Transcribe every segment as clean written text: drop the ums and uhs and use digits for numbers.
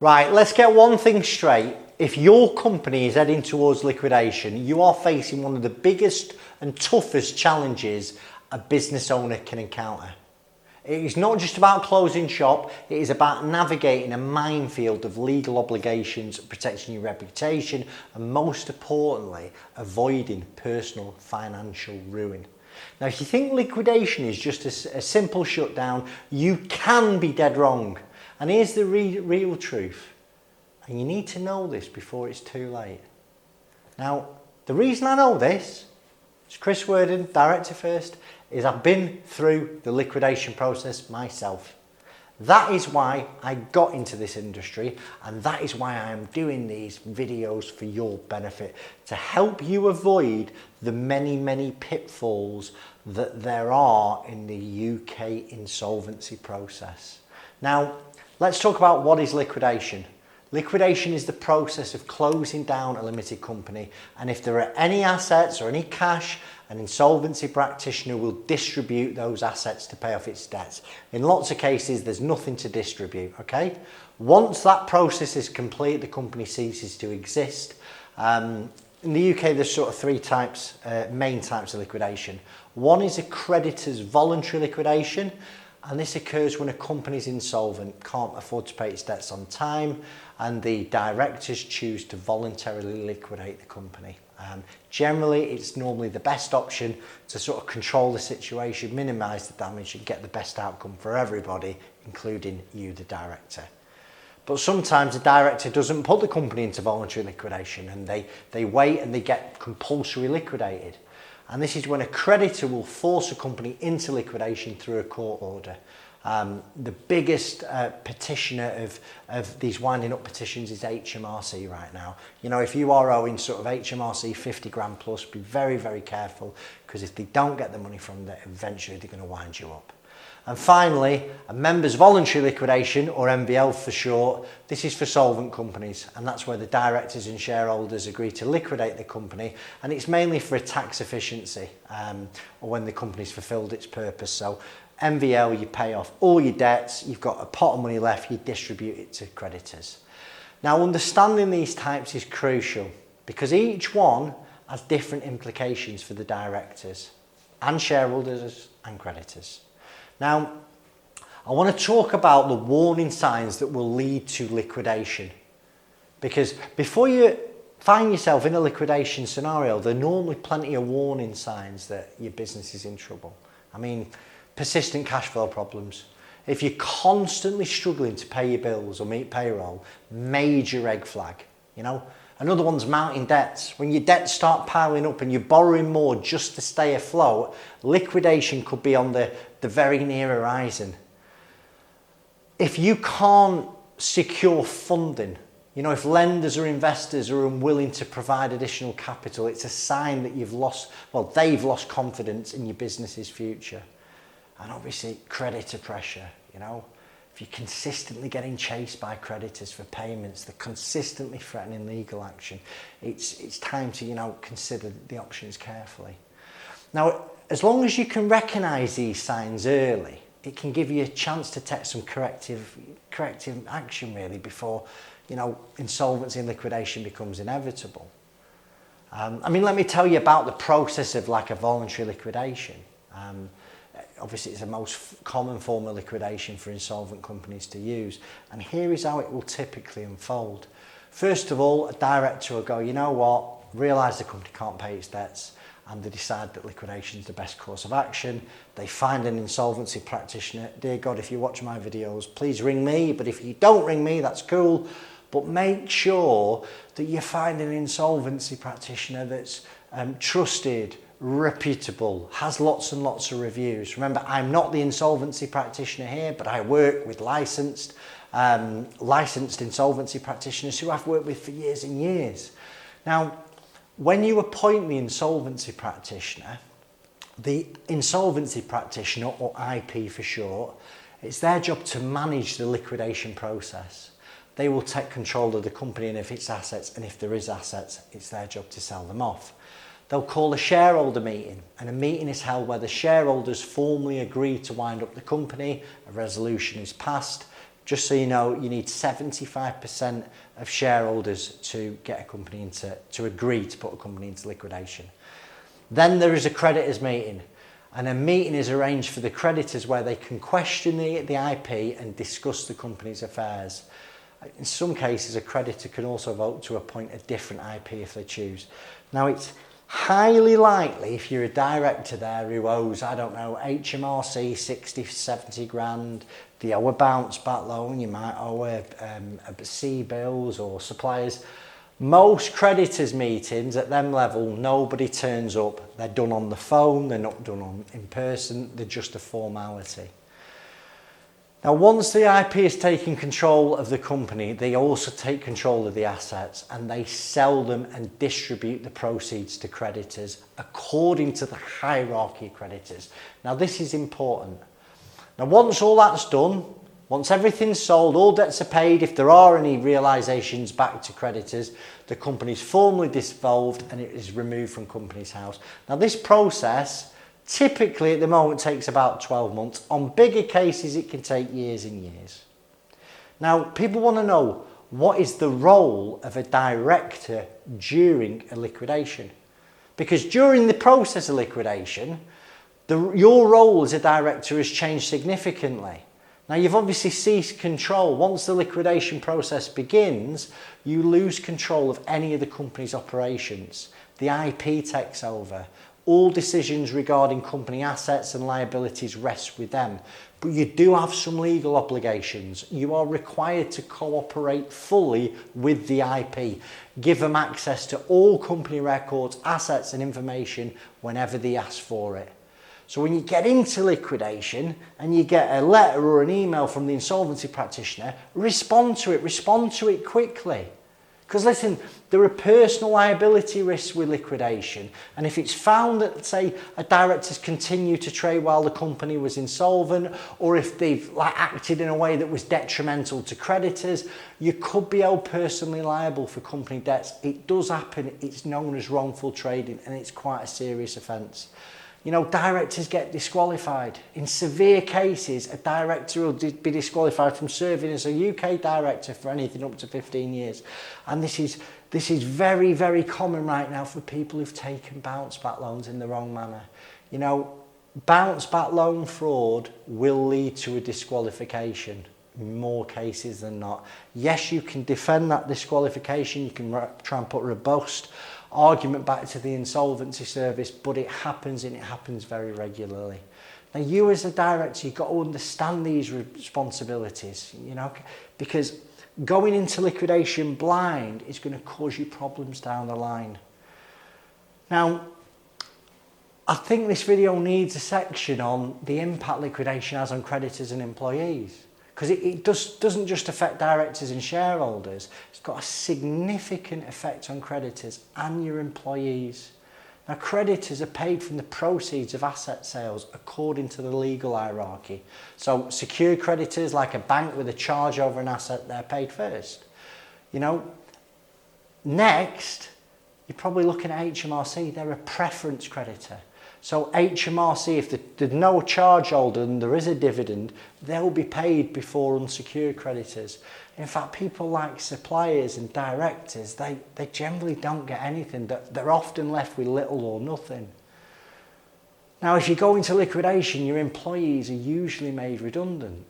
Right, let's get one thing straight. If your company is heading towards liquidation, you are facing one of the biggest and toughest challenges a business owner can encounter. It is not just about closing shop, it is about navigating a minefield of legal obligations, protecting your reputation, and most importantly, avoiding personal financial ruin. Now, if you think liquidation is just a simple shutdown, you can be dead wrong. And here's the real truth. And you need to know this before it's too late. Now, the reason I know this, it's Chris Worden, Director First, is I've been through the liquidation process myself. That is why I got into this industry, and that is why I am doing these videos for your benefit, to help you avoid the many pitfalls that there are in the UK insolvency process. Now, let's talk about what is liquidation. Liquidation is the process of closing down a limited company, and if there are any assets or any cash, an insolvency practitioner will distribute those assets to pay off its debts. In lots of cases, there's nothing to distribute, okay? Once that process is complete, the company ceases to exist. In the UK, there's sort of three main types of liquidation. One is a creditor's voluntary liquidation, and this occurs when a company is insolvent, can't afford to pay its debts on time, and the directors choose to voluntarily liquidate the company. Generally, it's normally the best option to sort of control the situation, minimise the damage, and get the best outcome for everybody, including you, the director. But sometimes the director doesn't put the company into voluntary liquidation, and they wait and they get compulsory liquidated. And this is when a creditor will force a company into liquidation through a court order. The biggest petitioner of these winding up petitions is HMRC right now. You know, if you are owing sort of HMRC 50 grand plus, be very careful, because if they don't get the money from there, eventually they're going to wind you up. And finally, a members voluntary liquidation, or MVL for short. This is for solvent companies, and that's where the directors and shareholders agree to liquidate the company, and it's mainly for a tax efficiency, or when the company's fulfilled its purpose. So MVL, you pay off all your debts, you've got a pot of money left, you distribute it to creditors. Now, understanding these types is crucial, because each one has different implications for the directors and shareholders and creditors. Now, I want to talk about the warning signs that will lead to liquidation, because before you find yourself in a liquidation scenario, there are normally plenty of warning signs that your business is in trouble. I mean, persistent cash flow problems. If you're constantly struggling to pay your bills or meet payroll, major red flag, you know. Another one's mounting debts. When your debts start piling up and you're borrowing more just to stay afloat, liquidation could be on the very near horizon. If you can't secure funding, you know, if lenders or investors are unwilling to provide additional capital, it's a sign that they've lost confidence in your business's future. And obviously, creditor pressure, you know. If you're consistently getting chased by creditors for payments, they're consistently threatening legal action, it's time to, you know, consider the options carefully. Now, as long as you can recognise these signs early, it can give you a chance to take some corrective action, really, before, you know, insolvency and liquidation becomes inevitable. I mean, let me tell you about the process of like a voluntary liquidation. Obviously, it's the most common form of liquidation for insolvent companies to use. And here is how it will typically unfold. First of all, a director will go, you know what, realise the company can't pay its debts, and they decide that liquidation is the best course of action. They find an insolvency practitioner. Dear God, if you watch my videos, please ring me. But if you don't ring me, that's cool. But make sure that you find an insolvency practitioner that's trusted, reputable, has lots and lots of reviews. Remember, I'm not the insolvency practitioner here, but I work with licensed insolvency practitioners who I've worked with for years and years. Now, when you appoint the insolvency practitioner, or IP for short, it's their job to manage the liquidation process. They will take control of the company and of its assets, and if there is assets, it's their job to sell them off. They'll call a shareholder meeting, and a meeting is held where the shareholders formally agree to wind up the company, a resolution is passed, just so you know, you need 75% of shareholders to get a company to agree to put a company into liquidation. Then there is a creditors meeting, and a meeting is arranged for the creditors where they can question the IP and discuss the company's affairs. In some cases, a creditor can also vote to appoint a different IP if they choose. Now, it's highly likely if you're a director there who owes, I don't know, HMRC 60, 70 grand, they owe a bounce back loan, you might owe a C bills or suppliers. Most creditors meetings at them level, nobody turns up. They're done on the phone, they're not done in person, they're just a formality. Now, once the IP has taken control of the company, they also take control of the assets and they sell them and distribute the proceeds to creditors according to the hierarchy of creditors. Now, this is important. Now, once all that's done, once everything's sold, all debts are paid, if there are any realisations back to creditors, the company is formally dissolved and it is removed from company's house. Now, this process typically at the moment takes about 12 months. On bigger cases, it can take years and years. Now, people want to know, what is the role of a director during a liquidation? Because during the process of liquidation, your role as a director has changed significantly. Now, you've obviously ceased control. Once the liquidation process begins, you lose control of any of the company's operations. The IP takes over. All decisions regarding company assets and liabilities rest with them. But you do have some legal obligations. You are required to cooperate fully with the IP. Give them access to all company records, assets and information whenever they ask for it. So when you get into liquidation and you get a letter or an email from the insolvency practitioner, respond to it quickly. Because listen, there are personal liability risks with liquidation. And if it's found that, say, a director's continued to trade while the company was insolvent, or if they've acted in a way that was detrimental to creditors, you could be held personally liable for company debts. It does happen. It's known as wrongful trading, and it's quite a serious offence. You know, directors get disqualified. In severe cases, a director will be disqualified from serving as a UK director for anything up to 15 years. And this is very, very common right now for people who've taken bounce back loans in the wrong manner. You know, bounce back loan fraud will lead to a disqualification in more cases than not. Yes, you can defend that disqualification. You can try and put a robust argument back to the insolvency service, but it happens, and it happens very regularly. Now, you as a director, you've got to understand these responsibilities, you know, because going into liquidation blind is going to cause you problems down the line. Now, I think this video needs a section on the impact liquidation has on creditors and employees. Because it doesn't just affect directors and shareholders, it's got a significant effect on creditors and your employees. Now, creditors are paid from the proceeds of asset sales according to the legal hierarchy. So secured creditors, like a bank with a charge over an asset, they're paid first. You know, next, you're probably looking at HMRC, they're a preference creditor. So HMRC, if there's no charge holder and there is a dividend, they'll be paid before unsecured creditors. In fact, people like suppliers and directors, they generally don't get anything. They're often left with little or nothing. Now, if you go into liquidation, your employees are usually made redundant.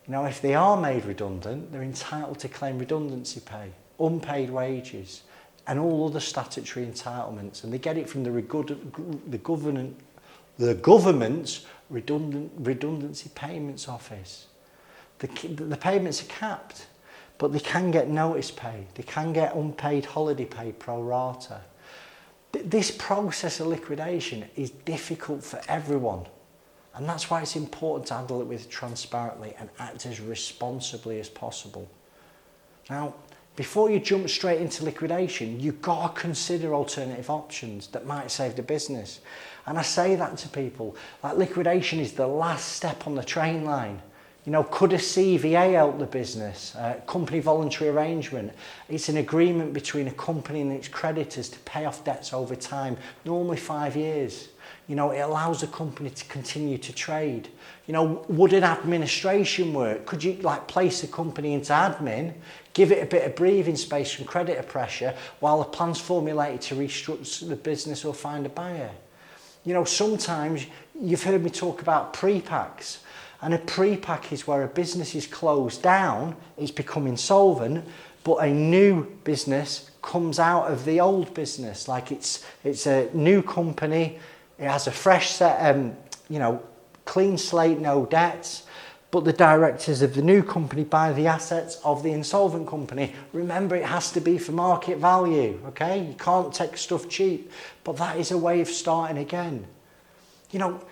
You know, if they are made redundant, they're entitled to claim redundancy pay, unpaid wages, and all other statutory entitlements, and they get it from the government's redundancy payments office. The payments are capped, but they can get notice pay, they can get unpaid holiday pay pro rata. This process of liquidation is difficult for everyone, and that's why it's important to handle it with transparently and act as responsibly as possible. Now, before you jump straight into liquidation, you've got to consider alternative options that might save the business. And I say that to people, like liquidation is the last step on the train line. You know, could a CVA help the business? Company voluntary arrangement. It's an agreement between a company and its creditors to pay off debts over time, normally 5 years. You know, it allows the company to continue to trade. You know, would an administration work? Could you like place the company into admin, give it a bit of breathing space from creditor pressure while a plan's formulated to restructure the business or find a buyer? You know, sometimes you've heard me talk about pre-packs. And a pre-pack is where a business is closed down, it's become insolvent, but a new business comes out of the old business. Like it's a new company, it has a fresh set, you know, clean slate, no debts, but the directors of the new company buy the assets of the insolvent company. Remember, it has to be for market value, okay? You can't take stuff cheap, but that is a way of starting again. You know,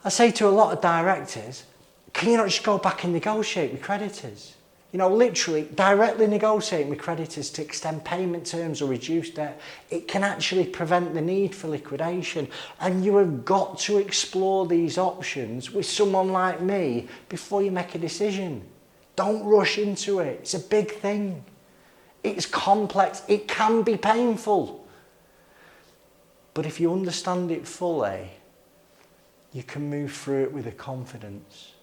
I say to a lot of directors, can you not just go back and negotiate with creditors? You know, literally directly negotiating with creditors to extend payment terms or reduce debt, it can actually prevent the need for liquidation. And you have got to explore these options with someone like me before you make a decision. Don't rush into it. It's a big thing. It's complex. It can be painful. But if you understand it fully, you can move through it with a confidence.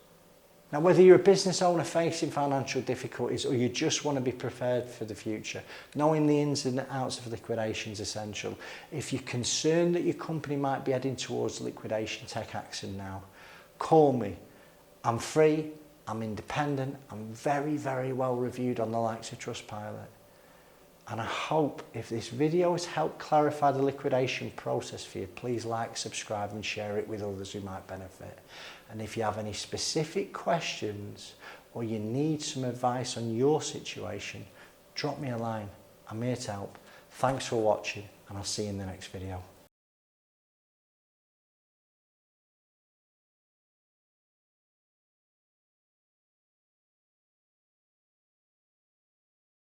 Now, whether you're a business owner facing financial difficulties or you just want to be prepared for the future, knowing the ins and outs of liquidation is essential. If you're concerned that your company might be heading towards liquidation, take action now. Call me. I'm free, I'm independent, I'm very, very well reviewed on the likes of Trustpilot. And I hope if this video has helped clarify the liquidation process for you, please like, subscribe and share it with others who might benefit. And if you have any specific questions or you need some advice on your situation, drop me a line. I'm here to help. Thanks for watching and I'll see you in the next video.